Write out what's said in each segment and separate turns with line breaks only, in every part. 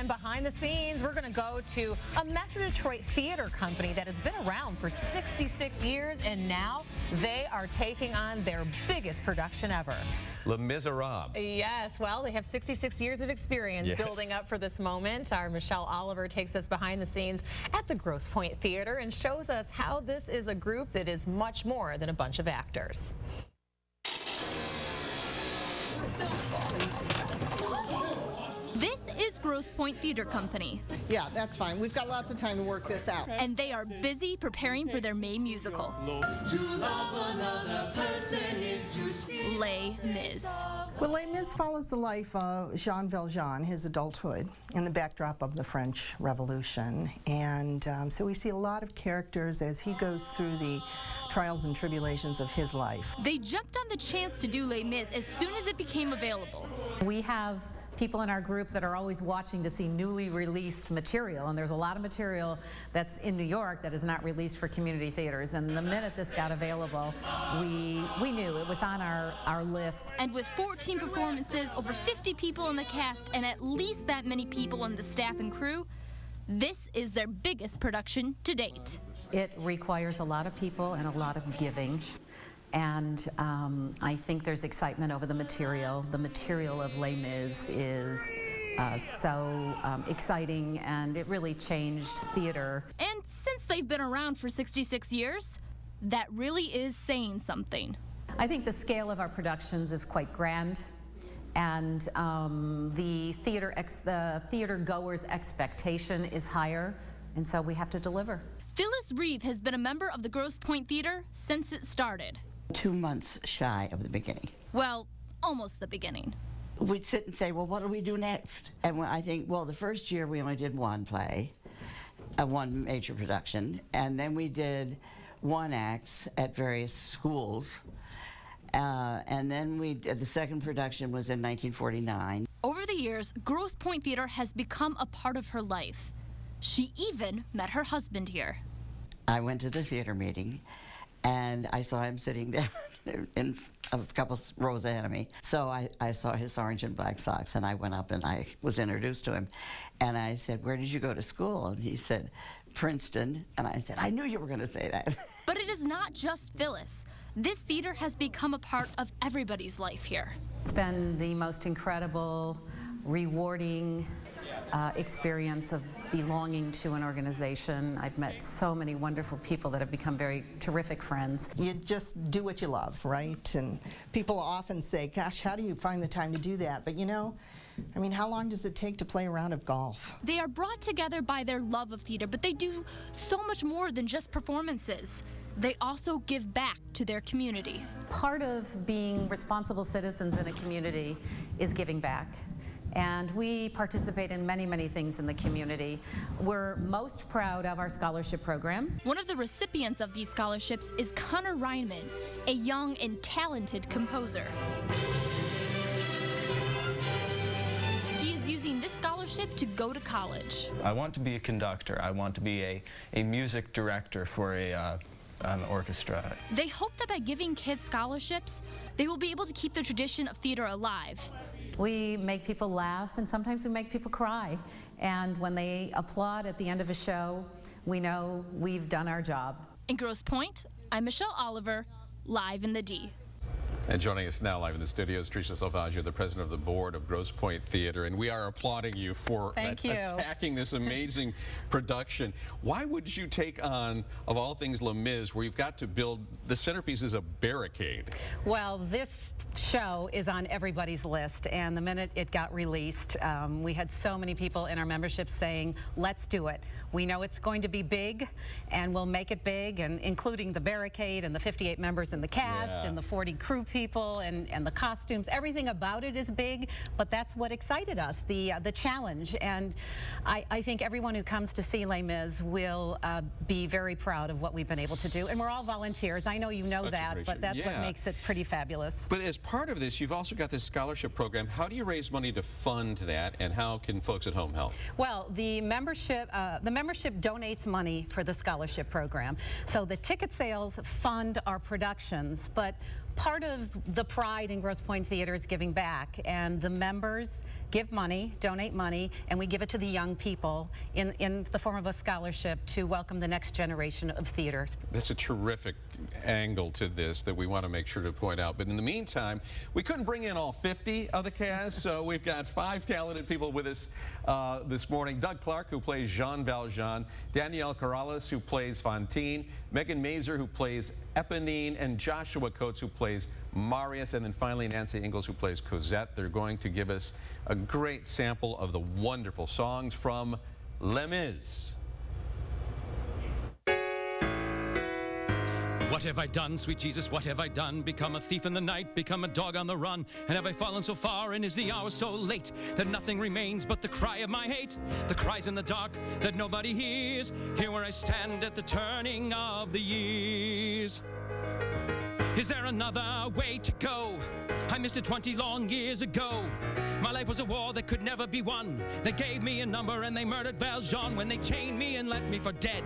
And behind the scenes, we're going to go to a Metro Detroit theater company that has been around for 66 years, and now they are taking on their biggest production ever.
Les Miserables.
Yes, well, they have 66 years of experience building up for this moment. Our Michelle Oliver takes us behind the scenes at the Grosse Theater and shows us how this is a group that is much more than a bunch of actors.
This is Grosse Theater Company.
Yeah, that's fine. We've got lots of time to work this out.
And they are busy preparing for their May musical, Les Mis.
Well, Les Mis follows the life of Jean Valjean, his adulthood, in the backdrop of the French Revolution. And so we see a lot of characters as he goes through the trials and tribulations of his life.
They jumped on the chance to do Les Mis as soon as it became available.
We have people in our group that are always watching to see newly released material, and there's a lot of material that's in New York that is not released for community theaters. And the minute this got available, we knew it was on our list.
And with 14 performances, over 50 people in the cast, and at least that many people in the staff and crew, this is their biggest production to date.
It requires a lot of people and a lot of giving. And I think there's excitement over the material. The material of Les Mis is so exciting, and it really changed theater.
And since they've been around for 66 years, that really is saying something.
I think the scale of our productions is quite grand, and the theater goer's expectation is higher, and so we have to deliver.
Phyllis Reeve has been a member of the Grosse Theater since it started.
2 months shy of the beginning.
Well, almost the beginning.
We'd sit and say, well, what do we do next? And I think, well, the first year we only did one play, one major production, and then we did one acts at various schools, and then the second production was in 1949.
Over the years, Grosse Theater has become a part of her life. She even met her husband here.
I went to the theater meeting, and I saw him sitting there in a couple rows ahead of me. So I saw his orange and black socks, and I went up and I was introduced to him. And I said, where did you go to school? And he said, Princeton. And I said, I knew you were going to say that.
But it is not just Phyllis. This theater has become a part of everybody's life here.
It's been the most incredible, rewarding experience of belonging to an organization. I've met so many wonderful people that have become very terrific friends.
You just do what you love, right? And people often say, gosh, how do you find the time to do that? But you know, I mean, how long does it take to play a round of golf?
They are brought together by their love of theater, but they do so much more than just performances. They also give back to their community.
Part of being responsible citizens in a community is giving back. And we participate in many, many things in the community. We're most proud of our scholarship program.
One of the recipients of these scholarships is Connor Reinman, a young and talented composer. He is using this scholarship to go to college.
I want to be a conductor. I want to be a music director for an orchestra.
They hope that by giving kids scholarships, they will be able to keep the tradition of theater alive.
We make people laugh, and sometimes we make people cry. And when they applaud at the end of a show, we know we've done our job.
In Grosse Pointe, I'm Michelle Oliver, live in the D.
And joining us now live in the studio is Teresa Salvaggio, the president of the board of Grosse Theater, and we are applauding you for attacking this amazing production. Why would you take on, of all things, Les Mis, where you've got to build, the centerpiece is a barricade?
Well, this show is on everybody's list, and the minute it got released, we had so many people in our membership saying, let's do it. We know it's going to be big, and we'll make it big, and including the barricade and the 58 members in the cast and the 40 crew people and the costumes. Everything about it is big, but that's what excited us, the challenge. And I think everyone who comes to see Les Mis will be very proud of what we've been able to do. And we're all volunteers. I know you know that, but that's what makes it pretty fabulous.
But as part of this, you've also got this scholarship program. How do you raise money to fund that, and how can folks at home help?
Well, the membership donates money for the scholarship program. So the ticket sales fund our productions, but part of the pride in Grosse Theater is giving back, and the members give money, donate money, and we give it to the young people in the form of a scholarship to welcome the next generation of theater.
That's a terrific angle to this that we want to make sure to point out. But in the meantime, we couldn't bring in all 50 of the cast, so we've got 5 talented people with us this morning. Doug Clark, who plays Jean Valjean, Danielle Corrales, who plays Fantine, Megan Mazer, who plays Eponine, and Joshua Coates, who plays Marius, and then finally Nancy Ingalls, who plays Cosette. They're going to give us a great sample of the wonderful songs from Les Mis.
What have I done, sweet Jesus, what have I done? Become a thief in the night, become a dog on the run. And have I fallen so far, and is the hour so late that nothing remains but the cry of my hate? The cries in the dark that nobody hears, here where I stand at the turning of the years. Is there another way to go? I missed it 20 long years ago. My life was a war that could never be won. They gave me a number and they murdered Valjean when they chained me and left me for dead,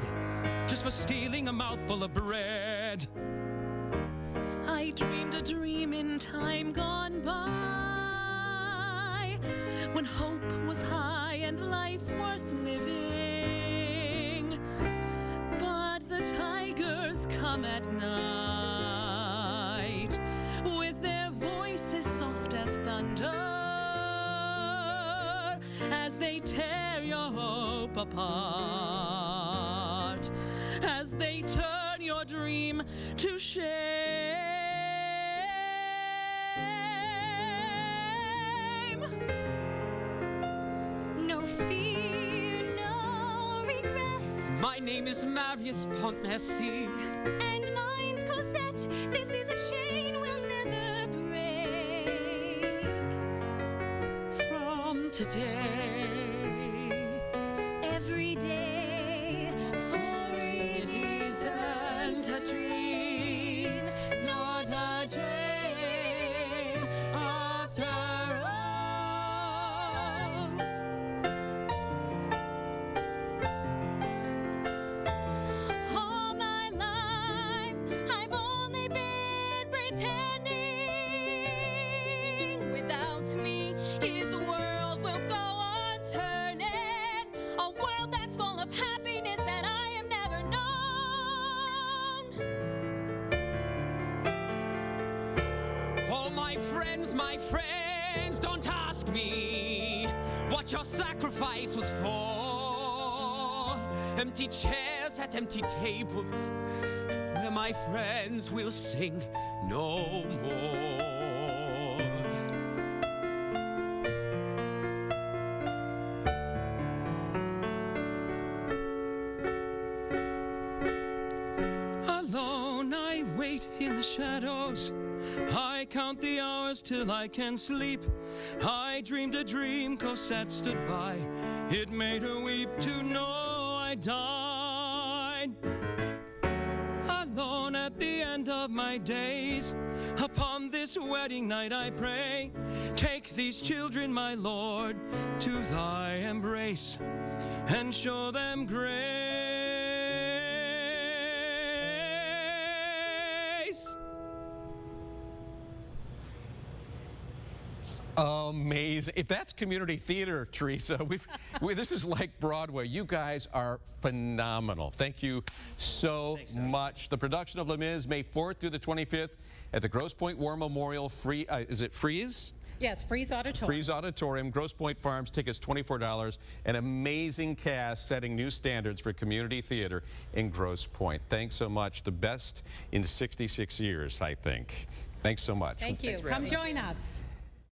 just for stealing a mouthful of bread.
I dreamed a dream in time gone by, when hope was high and life worth living. But the tigers come at night, with their voices soft as thunder, as they tear your hope apart, as they turn your dream to shame. No fear, no regret.
My name is Marius Pointe-Merci.
And mine's Cosette. This is a chain we'll never break.
From today,
every day, for it isn't a dream, not a dream after all. All my life, I've only been pretending. Without me, his world will go on turning. A world that's full of happiness that I have never known.
oh my friends, don't ask me what your sacrifice was for. Empty chairs at empty tables, where my friends will sing no more.
Alone I wait in the shadows, I count the hours till I can sleep. I dreamed a dream, Cosette stood by, it made her weep to know I died. Alone at the end of my days, upon this wedding night I pray, take these children, my Lord, to thy embrace, and show them grace.
Amazing. If that's community theater, Teresa, this is like Broadway. You guys are phenomenal. Thank you so much. The production of Les Mis, May 4th through the 25th at the Grosse Pointe War Memorial is it Freeze?
Yes, Freeze Auditorium.
Freeze Auditorium, Grosse Pointe Farms, tickets $24. An amazing cast setting new standards for community theater in Grosse Pointe. Thanks so much. The best in 66 years, I think. Thanks so much.
Thank you. Come join us.